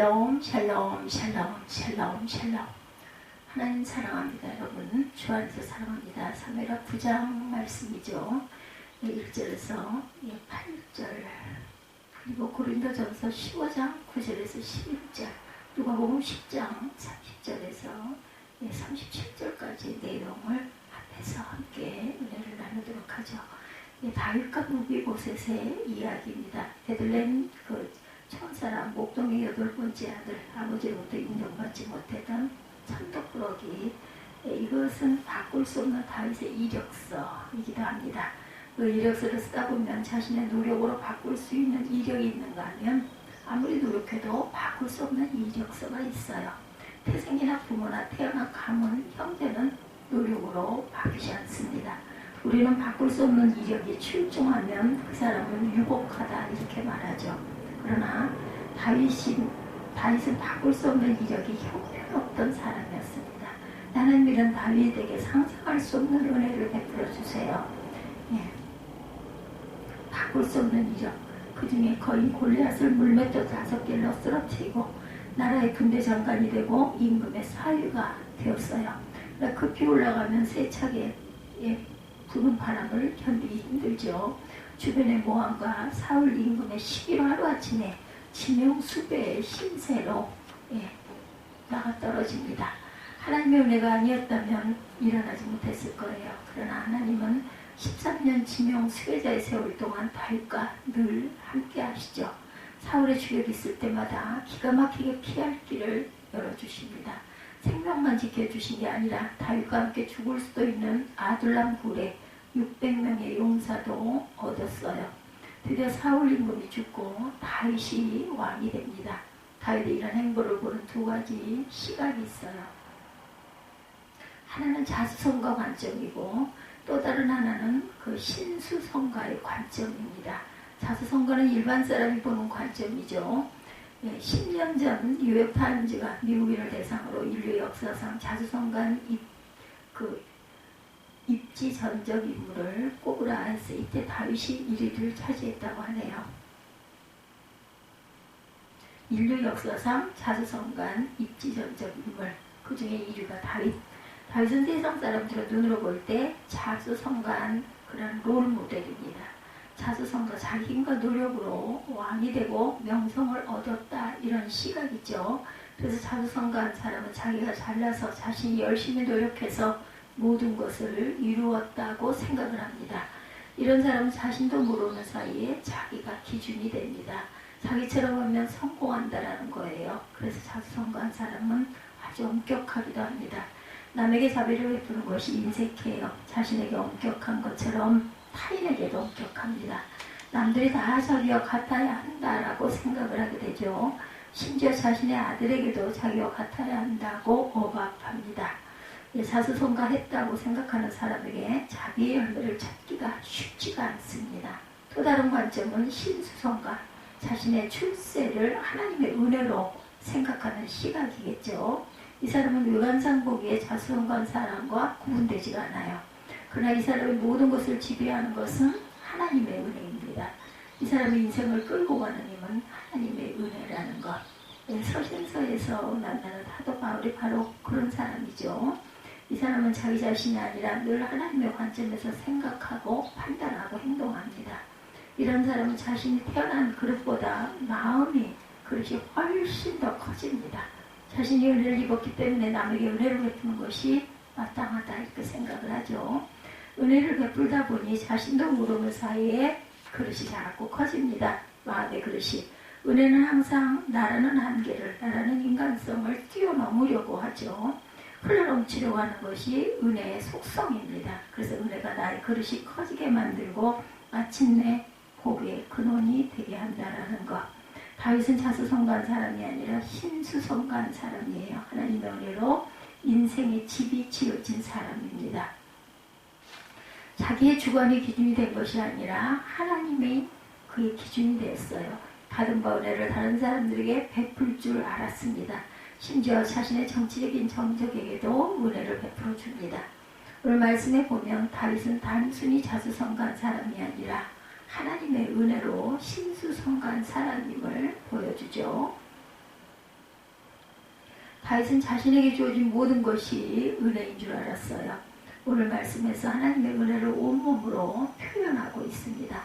샬롬 샬롬 샬롬 샬롬 샬롬. 하나님 사랑합니다. 여러분 주 안에서 사랑합니다. 사무엘하 9장 말씀이죠. 1절에서 8절 그리고 고린도전서 15장 9절에서 11절 누가복음 10장 30절에서 37절까지 내용을 합해서 함께 은혜를 나누도록 하죠. 다윗과 무비보셋의 이야기입니다. 베들레헴 천사랑 목동의 8번째 아들, 아버지로부터 인정받지 못했던 천덕꾸러기. 이것은 바꿀 수 없는 다윗의 이력서이기도 합니다. 그 이력서를 쓰다 보면 자신의 노력으로 바꿀 수 있는 이력이 있는가 하면 아무리 노력해도 바꿀 수 없는 이력서가 있어요. 태생이나 부모나 태어난 가문, 형제는 노력으로 바뀌지 않습니다. 우리는 바꿀 수 없는 이력이 출중하면 그 사람은 유복하다 이렇게 말하죠. 그러나 다윗은 바꿀 수 없는 이력이 형편없던 사람이었습니다. 하나님은 다윗에게 상상할 수 없는 은혜를 베풀어 주세요. 바꿀 수 없는 이력, 그 중에 거인 골리앗을 물맷돌 5개로 쓰러뜨리고 나라의 군대 장관이 되고 임금의 사위가 되었어요. 급히 올라가면 세차게 부는 바람을 견디기 힘들죠. 주변의 모함과 사울 임금의 시기로 하루아침에 지명수배의 신세로 나가 떨어집니다. 하나님의 은혜가 아니었다면 일어나지 못했을 거예요. 그러나 하나님은 13년 지명수배자의 세월 동안 다윗과 늘 함께 하시죠. 사울의 주력이 있을 때마다 기가 막히게 피할 길을 열어주십니다. 생명만 지켜주신 게 아니라 다윗과 함께 죽을 수도 있는 아둘람 굴에 600명의 용사도 얻었어요. 드디어 사울 임금이 죽고 다윗이 왕이 됩니다. 다윗의 이런 행보를 보는 2가지 시각이 있어요. 하나는 자수성가 관점이고 또 다른 하나는 그 신수성가의 관점입니다. 자수성가는 일반 사람이 보는 관점이죠. 10년 전 뉴욕타임즈가 미국인을 대상으로 인류 역사상 자수성가한 입지 전적 인물을 꼽으라 해서 이때 다윗이 1위를 차지했다고 하네요. 인류 역사상 자수성가한 입지 전적 인물, 그 중에 1위가 다윗. 다윗은 세상 사람들의 눈으로 볼 때 자수성가한 그런 롤 모델입니다. 자수성가, 자기 힘과 노력으로 왕이 되고 명성을 얻었다 이런 시각이죠. 그래서 자수성가한 사람은 자기가 잘나서 자신이 열심히 노력해서 모든 것을 이루었다고 생각을 합니다. 이런 사람은 자신도 모르는 사이에 자기가 기준이 됩니다. 자기처럼 하면 성공한다라는 거예요. 그래서 자수성가한 사람은 아주 엄격하기도 합니다. 남에게 자비를 베푸는 것이 인색해요. 자신에게 엄격한 것처럼 타인에게도 엄격합니다. 남들이 다 자기와 같아야 한다라고 생각을 하게 되죠. 심지어 자신의 아들에게도 자기와 같아야 한다고 억압합니다. 자수성가했다고 생각하는 사람에게 자기의 열매를 찾기가 쉽지가 않습니다. 또 다른 관점은 신수성가, 자신의 출세를 하나님의 은혜로 생각하는 시각이겠죠. 이 사람은 외관상 보기에 자수성가한 사람과 구분되지가 않아요. 그러나 이 사람의 모든 것을 지배하는 것은 하나님의 은혜입니다. 이 사람의 인생을 끌고 가는 힘은 하나님의 은혜라는 것. 서신서에서 만나는 사도 바울이 바로 그런 사람이죠. 이 사람은 자기 자신이 아니라 늘 하나님의 관점에서 생각하고 판단하고 행동합니다. 이런 사람은 자신이 태어난 그릇보다 마음이 그릇이 훨씬 더 커집니다. 자신이 은혜를 입었기 때문에 남에게 은혜를 베푸는 것이 마땅하다 이렇게 생각을 하죠. 은혜를 베풀다 보니 자신도 모르는 사이에 그릇이 자꾸 커집니다. 마음의 그릇이. 은혜는 항상 나라는 한계를, 나라는 인간성을 뛰어넘으려고 하죠. 흘러넘치려고 하는 것이 은혜의 속성입니다. 그래서 은혜가 나의 그릇이 커지게 만들고 마침내 고기의 근원이 되게 한다는 것. 다윗은 자수성가한 사람이 아니라 신수성가한 사람이에요. 하나님의 은혜로 인생의 집이 지어진 사람입니다. 자기의 주관이 기준이 된 것이 아니라 하나님의 그의 기준이 되었어요. 받은 바 은혜를 다른 사람들에게 베풀 줄 알았습니다. 심지어 자신의 정치적인 정적에게도 은혜를 베풀어 줍니다. 오늘 말씀에 보면 다윗은 단순히 자수성가한 사람이 아니라 하나님의 은혜로 신수성가한 사람임을 보여주죠. 다윗은 자신에게 주어진 모든 것이 은혜인 줄 알았어요. 오늘 말씀에서 하나님의 은혜를 온몸으로 표현하고 있습니다.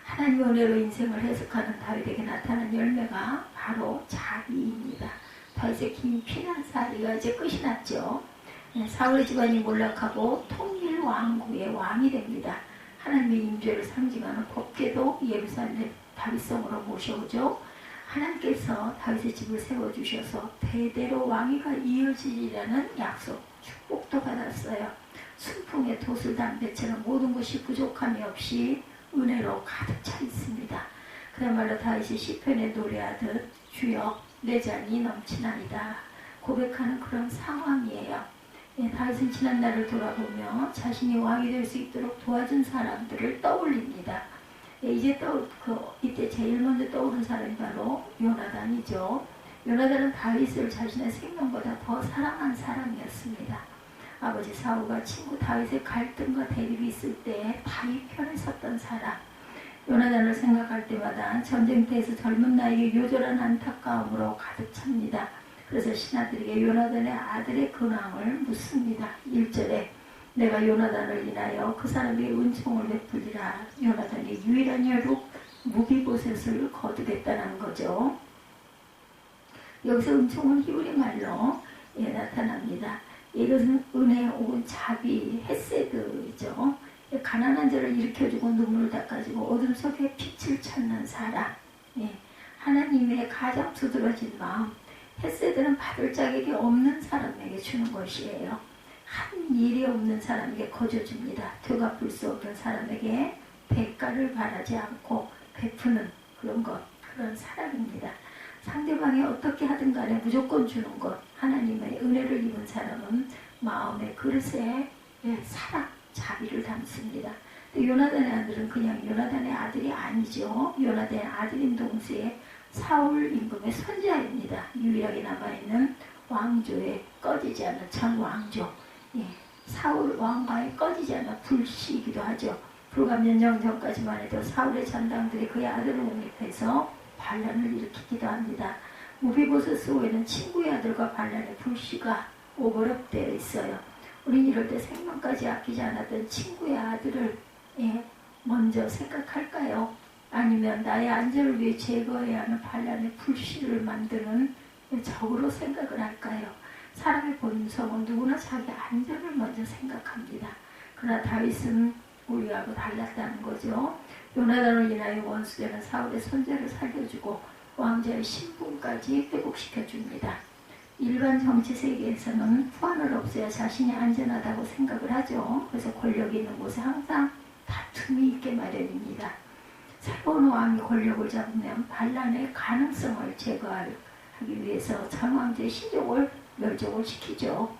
하나님의 은혜로 인생을 해석하는 다윗에게 나타난 열매가 바로 자비입니다. 다윗의 긴 피난살이가 이제 끝이 났죠. 사울의 집안이 몰락하고 통일 왕국의 왕이 됩니다. 하나님의 임재를 상징하는 법궤도 예루살렘 다윗성으로 모셔오죠. 하나님께서 다윗의 집을 세워주셔서 대대로 왕위가 이어지리라는 약속, 축복도 받았어요. 순풍에 돛을 단 배처럼 모든 것이 부족함이 없이 은혜로 가득 차 있습니다. 그야말로 다윗이 시편에 노래하듯 주여 내 잔이 넘치나이다 고백하는 그런 상황이에요. 다윗은 지난 날을 돌아보며 자신이 왕이 될 수 있도록 도와준 사람들을 떠올립니다. 이때 제일 먼저 떠오른 사람이 바로 요나단이죠. 요나단은 다윗을 자신의 생명보다 더 사랑한 사람이었습니다. 아버지 사울과 친구 다윗의 갈등과 대립이 있을 때 다윗 편에 섰던 사람. 요나단을 생각할 때마다 전쟁터에서 젊은 나이에 요절한 안타까움으로 가득 찹니다. 그래서 신하들에게 요나단의 아들의 근황을 묻습니다. 1절에 내가 요나단을 인하여 그 사람에게 은총을 베풀리라. 요나단의 유일한 혈육 무비보셋을 거두겠다는 거죠. 여기서 은총은 히브리 말로 나타납니다. 이것은 은혜 혹은 자비, 헤세드죠. 가난한 자를 일으켜주고 눈물을 닦아주고 어둠 속에 빛을 찾는 사람. 하나님의 가장 두드러진 마음. 헤세드는 받을 자격이 없는 사람에게 주는 것이에요. 한 일이 없는 사람에게 거저줍니다. 되갚을 수 없는 사람에게 대가를 바라지 않고 베푸는 그런 사람입니다. 상대방이 어떻게 하든 간에 무조건 주는 것. 하나님의 은혜를 입은 사람은 마음의 그릇에 사랑, 자비를 담습니다. 요나단의 아들은 그냥 요나단의 아들이 아니죠. 요나단의 아들인 동시에 사울 임금의 손자입니다. 유일하게 남아있는 왕조에 꺼지지 않은 전 왕조. 사울 왕가에 꺼지지 않은 불씨이기도 하죠. 불과 몇 년 전까지만 해도 사울의 잔당들이 그의 아들을 옹립해서 반란을 일으키기도 합니다. 무비보셋 후에는 친구의 아들과 반란의 불씨가 오버랩되어 있어요. 우린 이럴 때 생명까지 아끼지 않았던 친구의 아들을 먼저 생각할까요? 아니면 나의 안전을 위해 제거해야 하는 반란의 불씨를 만드는 적으로 생각을 할까요? 사람의 본성은 누구나 자기 안전을 먼저 생각합니다. 그러나 다윗은 우리하고 달랐다는 거죠. 요나단을 인하여 원수되는 사울의 손자를 살려주고 왕자의 신분까지 회복시켜줍니다. 일반 정치 세계에서는 후환을 없애야 자신이 안전하다고 생각을 하죠. 그래서 권력이 있는 곳에 항상 다툼이 있게 마련입니다. 새로운 왕이 권력을 잡으면 반란의 가능성을 제거하기 위해서 전 왕제의 신족을 멸종을 시키죠.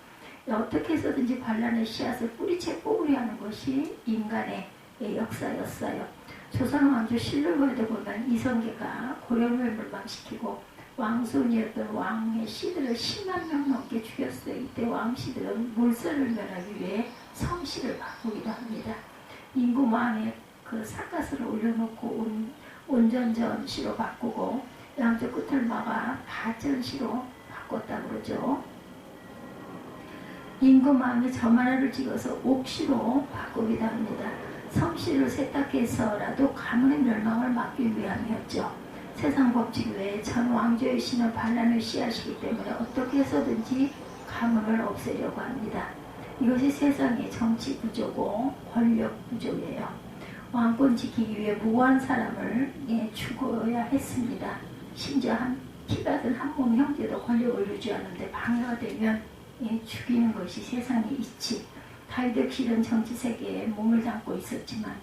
어떻게 해서든지 반란의 씨앗을 뿌리채 뽑으려 하는 것이 인간의 역사였어요. 조선 왕조 실록에도 보면 이성계가 고려를 멸망시키고 왕손이었던 왕의 씨들을 10만 명 넘게 죽였어요. 이때 왕씨들은 물살을 면하기 위해 성씨를 바꾸기도 합니다. 임금왕의 그 삿갓을 올려놓고 온전전씨로 바꾸고 양쪽 끝을 막아 바전씨로 바꿨다고 그러죠. 임금왕이 점 하나를 찍어서 옥시로 바꾸기도 합니다. 성씨를 세탁해서라도 가문의 멸망을 막기 위함이었죠. 세상 법칙 외에 전 왕조의 씨는 반란의 씨앗이기 때문에 어떻게 해서든지 가문을 없애려고 합니다. 이것이 세상의 정치 구조고 권력 구조예요. 왕권 지키기 위해 무고한 사람을 죽어야 했습니다. 심지어 피받은 한 몸 형제도 권력을 유지하는데 방해가 되면 죽이는 것이 세상의 이치. 다윗 역시 이런 정치 세계에 몸을 담고 있었지만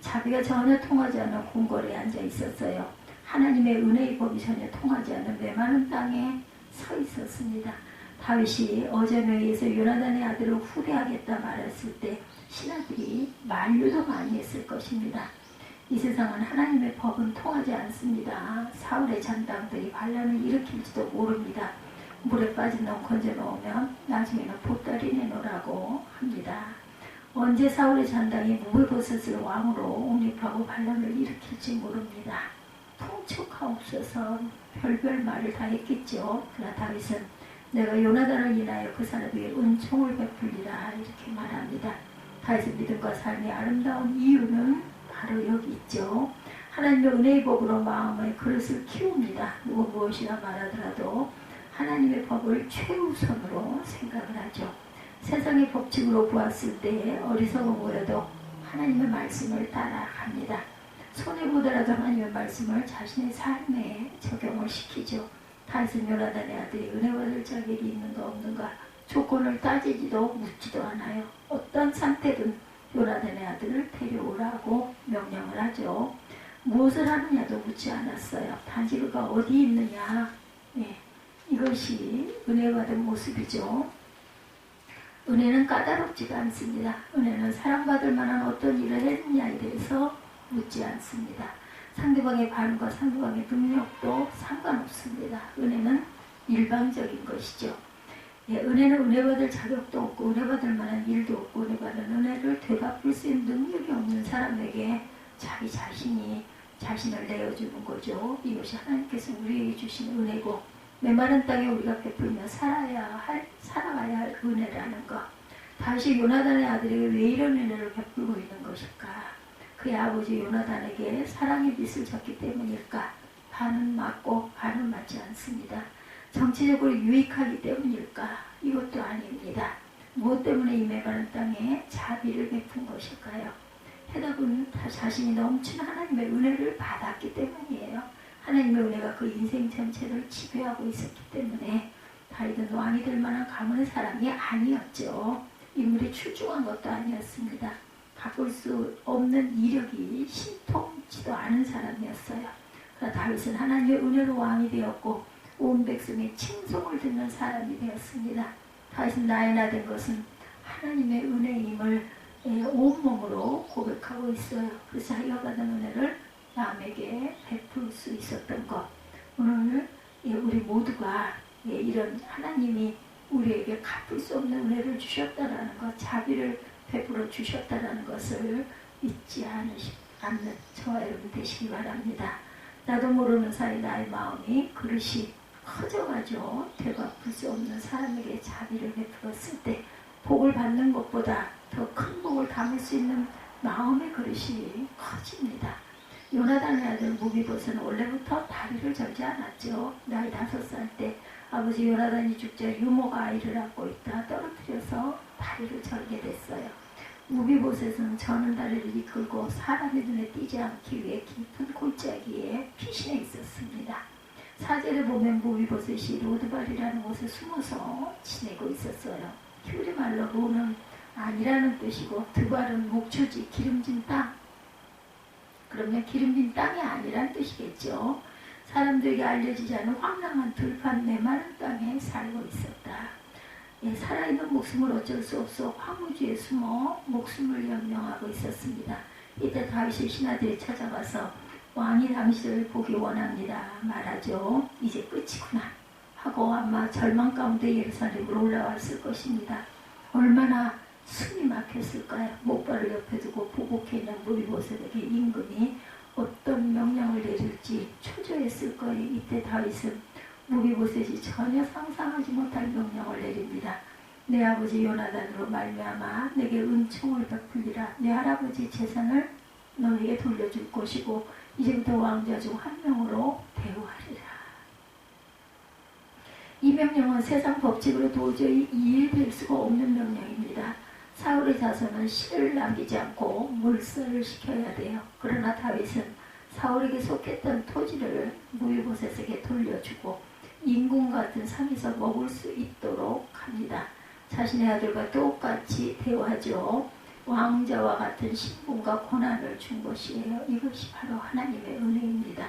자비가 전혀 통하지 않는 궁궐에 앉아 있었어요. 하나님의 은혜의 법이 전혀 통하지 않는 메마른 땅에 서 있었습니다. 다윗이 어전에 의해서 요나단의 아들을 후대하겠다 말했을 때 신하들이 만류도 많이 했을 것입니다. 이 세상은 하나님의 법은 통하지 않습니다. 사울의 잔당들이 반란을 일으킬지도 모릅니다. 물에 빠진 놈 건져 놓으면 나중에는 보따리 내놓으라고 합니다. 언제 사울의 잔당이 무비보셋을 왕으로 옹립하고 반란을 일으킬지 모릅니다. 통촉하옵소서 별별 말을 다 했겠죠. 그러나 다윗은 내가 요나단을 인하여 그 사람에게 은총을 베풀리라 이렇게 말합니다. 다윗의 믿음과 삶이 아름다운 이유는 바로 여기 있죠. 하나님의 은혜의 법으로 마음의 그릇을 키웁니다. 누가 무엇이라 말하더라도 하나님의 법을 최우선으로 생각을 하죠. 세상의 법칙으로 보았을 때 어리석어 보여도 하나님의 말씀을 따라갑니다. 손해보더라도 하나님의 말씀을 자신의 삶에 적용을 시키죠. 다윗은 요나단의 아들이 은혜 받을 자격이 있는가 없는가 조건을 따지지도 묻지도 않아요. 어떤 상태든 요나단의 아들을 데려오라고 명령을 하죠. 무엇을 하느냐도 묻지 않았어요. 단지 그가 어디 있느냐. 이것이 은혜 받은 모습이죠. 은혜는 까다롭지가 않습니다. 은혜는 사랑받을 만한 어떤 일을 했느냐에 대해서 묻지 않습니다. 상대방의 반응과 상대방의 능력도 상관없습니다. 은혜는 일방적인 것이죠. 은혜는 은혜 받을 자격도 없고 은혜 받을 만한 일도 없고 은혜 받은 은혜를 되갚을 수 있는 능력이 없는 사람에게 자기 자신이 자신을 내어주는 거죠. 이것이 하나님께서 우리에게 주신 은혜고 메마른 땅에 우리가 베풀며 살아가야 할 은혜라는 것. 다시 요나단의 아들에게 왜 이런 은혜를 베풀고 있는 것일까? 그의 아버지 요나단에게 사랑의 빛을 줬기 때문일까? 반은 맞고 반은 맞지 않습니다. 정치적으로 유익하기 때문일까? 이것도 아닙니다. 무엇 때문에 이 메마른 땅에 자비를 베푼 것일까요? 해답은 다 자신이 넘치는 하나님의 은혜를 받았기 때문이에요. 하나님의 은혜가 그 인생 전체를 지배하고 있었기 때문에 다윗은 왕이 될 만한 가문의 사람이 아니었죠. 인물이 출중한 것도 아니었습니다. 바꿀 수 없는 이력이 신통치도 않은 사람이었어요. 그러나 다윗은 하나님의 은혜로 왕이 되었고 온 백성의 칭송을 듣는 사람이 되었습니다. 다윗은 나의 나 된 것은 하나님의 은혜임을 온몸으로 고백하고 있어요. 그래서 자기가 받은 은혜를 남에게 베풀 수 있었던 것. 오늘 우리 모두가 이런 하나님이 우리에게 갚을 수 없는 은혜를 주셨다라는 것, 자비를 베풀어 주셨다라는 것을 잊지 않는 저와 여러분 되시기 바랍니다. 나도 모르는 사이 나의 마음이 그릇이 커져가지고 되갚을 수 없는 사람에게 자비를 베풀었을 때 복을 받는 것보다 더 큰 복을 담을 수 있는 마음의 그릇이 커집니다. 요나단의 아들 무비보스는 원래부터 다리를 절지 않았죠. 나이 5살 때 아버지 요나단이 죽자 유모가 아이를 안고 있다 떨어뜨려서 다리를 절게 됐어요. 무비보셋은 저는 다리를 이끌고 사람의 눈에 띄지 않기 위해 깊은 골짜기에 피신해 있었습니다. 사제를 보면 무비보셋이 로드발이라는 곳에 숨어서 지내고 있었어요. 히브리 말로 로는 아니라는 뜻이고 드발은 목초지 기름진 땅. 그러면 기름진 땅이 아니란 뜻이겠죠. 사람들에게 알려지지 않은 황량한 들판 메마른 땅에 살고 있었다. 살아있는 목숨을 어쩔 수 없어 황무지에 숨어 목숨을 연명하고 있었습니다. 이때 다윗의 신하들이 찾아가서 왕이 당신을 보기 원합니다 말하죠. 이제 끝이구나 하고 아마 절망 가운데 예루살렘으로 올라왔을 것입니다. 얼마나 숨이 막혔을까요? 목발을 옆에 두고 보복해 있는 무비보셋에게 임금이 어떤 명령을 내릴지 초조했을 거예요. 이때 다윗은 무비보셋이 전혀 상상하지 못할 명령을 내립니다. 내 아버지 요나단으로 말미암아 내게 은총을 베풀리라. 내 할아버지 재산을 너에게 돌려줄 것이고 이제부터 왕자 중 한 명으로 대우하리라. 이 명령은 세상 법칙으로 도저히 이해될 수가 없는 명령입니다. 사울의 자손은 씨를 남기지 않고 물살을 시켜야 돼요. 그러나 다윗은 사울에게 속했던 토지를 무비보셋에게 돌려주고 인군 같은 상에서 먹을 수 있도록 합니다. 자신의 아들과 똑같이 대우하죠. 왕자와 같은 신분과 권한을 준 것이에요. 이것이 바로 하나님의 은혜입니다.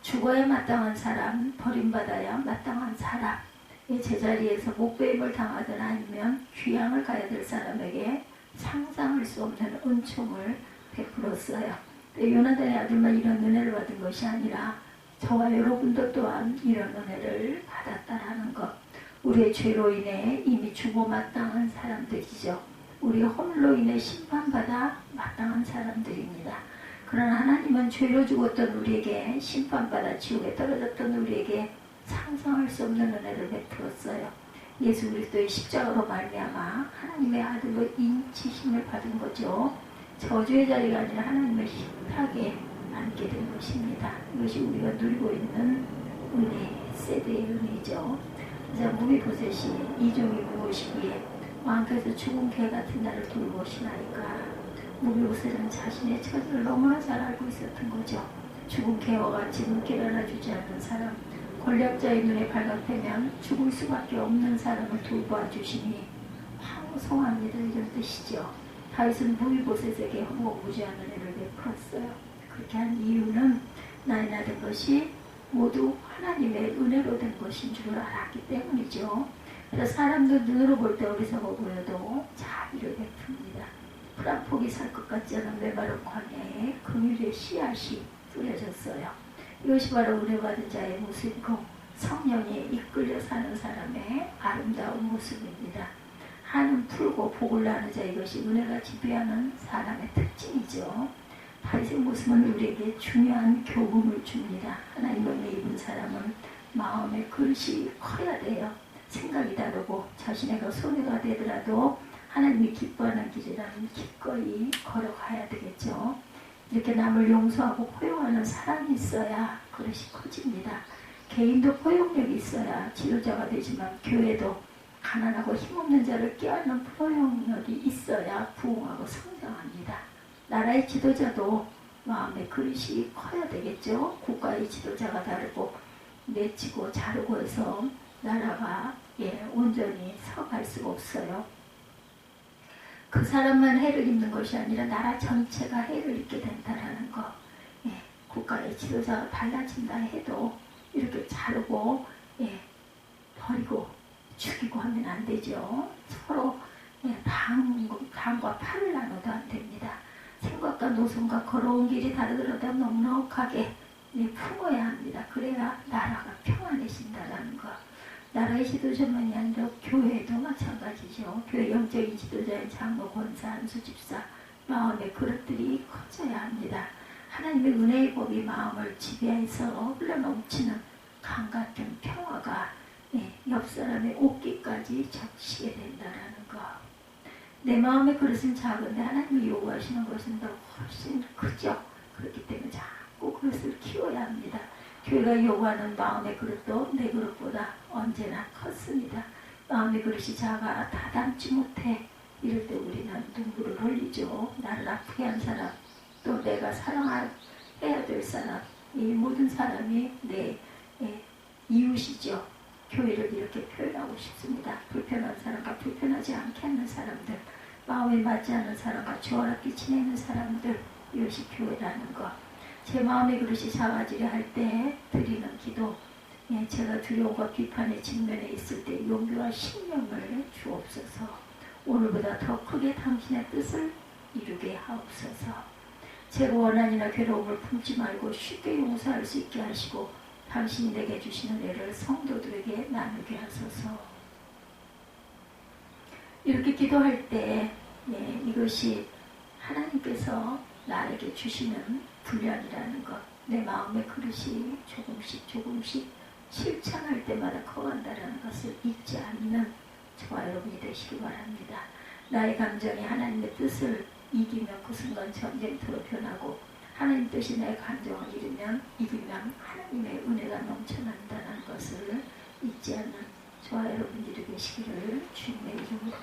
죽어야 마땅한 사람, 버림받아야 마땅한 사람, 제자리에서 목배임을 당하든 아니면 귀향을 가야 될 사람에게 상상할 수 없는 은총을 베풀었어요. 요나단의 아들만 이런 은혜를 받은 것이 아니라 저와 여러분도 또한 이런 은혜를 받았다라는 것. 우리의 죄로 인해 이미 죽어 마땅한 사람들이죠. 우리 홀로 인해 심판받아 마땅한 사람들입니다. 그러나 하나님은 죄로 죽었던 우리에게 심판받아 지옥에 떨어졌던 우리에게 상상할 수 없는 은혜를 베풀었어요. 예수 그리스도의 십자가로 말미암아 하나님의 아들로 인치심을 받은 거죠. 저주의 자리가 아니라 하나님의 식탁에 앉게 된 것입니다. 이것이 우리가 누리고 있는 은혜, 세대의 은혜죠. 그래서 무비보셋이 이 종이 무엇이기에 왕께서 죽은 개 같은 나를 돌보시나이까. 무비보셋은 자신의 처지를 너무나 잘 알고 있었던 거죠. 죽은 개와 같이 눈길 알아주지 않는 사람, 권력자의 눈에 발각되면 죽을 수밖에 없는 사람을 돌봐주시니 황송합니다, 이런 뜻이죠. 다윗은 무비보셋에게 허무무지한 은혜를 베풀었어요. 그렇게 한 이유는 나이 나된 것이 모두 하나님의 은혜로 된 것인 줄 알았기 때문이죠. 그래서 사람도 눈으로 볼 때 어리석어 보여도 자비를 베풉니다. 풀 한 폭이 살 것 같지 않은 메마른 광야에 긍휼의 씨앗이 뿌려졌어요. 이것이 바로 은혜 받은 자의 모습이고 성령에 이끌려 사는 사람의 아름다운 모습입니다. 한은 풀고 복을 나는 자, 이것이 은혜가 지배하는 사람의 특징이죠. 다윗의 모습은 우리에게 중요한 교훈을 줍니다. 하나님의 은혜 입은 사람은 마음의 그릇이 커야 돼요. 생각이 다르고 자신의 손해가 되더라도 하나님이 기뻐하는 길이라면 기꺼이 걸어가야 되겠죠. 이렇게 남을 용서하고 포용하는 사랑이 있어야 그릇이 커집니다. 개인도 포용력이 있어야 지도자가 되지만 교회도 가난하고 힘없는 자를 껴안는 포용력이 있어야 부흥하고 성장합니다. 나라의 지도자도 마음의 그릇이 커야 되겠죠. 국가의 지도자가 다르고 내치고 자르고 해서 나라가 온전히 서갈 수가 없어요. 그 사람만 해를 입는 것이 아니라 나라 전체가 해를 입게 된다는 거. 국가의 지도자가 달라진다 해도 이렇게 자르고 버리고 죽이고 하면 안 되죠. 서로 당과 팔을 나눠도 안 됩니다. 생각과 노선과 걸어온 길이 다르더라도 넉넉하게 품어야 합니다. 그래야 나라가 평안해진다는 거. 나라의 지도자만이 아니라 교회도 마찬가지죠. 교회 영적인 지도자인 장로, 권사, 안수, 집사, 마음의 그릇들이 커져야 합니다. 하나님의 은혜의 법이 마음을 지배해서 흘러넘치는 강 같은 평화가 옆 사람의 옷깃까지 적시게 된다는 거. 내 마음의 그릇은 작은데 하나님이 요구하시는 것은 더 훨씬 크죠. 그렇기 때문에 자꾸 그릇을 키워야 합니다. 교회가 요구하는 마음의 그릇도 내 그릇보다 언제나 컸습니다. 마음의 그릇이 작아 다 담지 못해. 이럴 때 우리는 눈물을 흘리죠. 나를 아프게 한 사람, 또 내가 사랑해야 될 사람, 이 모든 사람이 내 이웃이죠. 교회를 이렇게 표현하고 싶습니다. 불편한 사람과 불편하지 않게 하는 사람들, 마음에 맞지 않는 사람과 조화롭게 지내는 사람들, 이것이 교회라는 것. 제 마음의 그릇이 작아지려 할 때 드리는 기도, 제가 두려움과 비판의 직면에 있을 때 용기와 신명을 주옵소서. 오늘보다 더 크게 당신의 뜻을 이루게 하옵소서. 제가 원한이나 괴로움을 품지 말고 쉽게 용서할 수 있게 하시고 당신이 내게 주시는 은혜를 성도들에게 나누게 하소서. 이렇게 기도할 때 이것이 하나님께서 나에게 주시는 분량이라는 것, 내 마음의 그릇이 조금씩 실천할 때마다 커간다는 것을 잊지 않는 저와 여러분이 되시기 바랍니다. 나의 감정이 하나님의 뜻을 이기면 그 순간 전쟁터로 변하고, 하나님 뜻이 내 감정을 이기면 하나님의 은혜가 넘쳐난다는 것을 잊지 않는 저와 여러분들이 되시기를 주님의 이름으로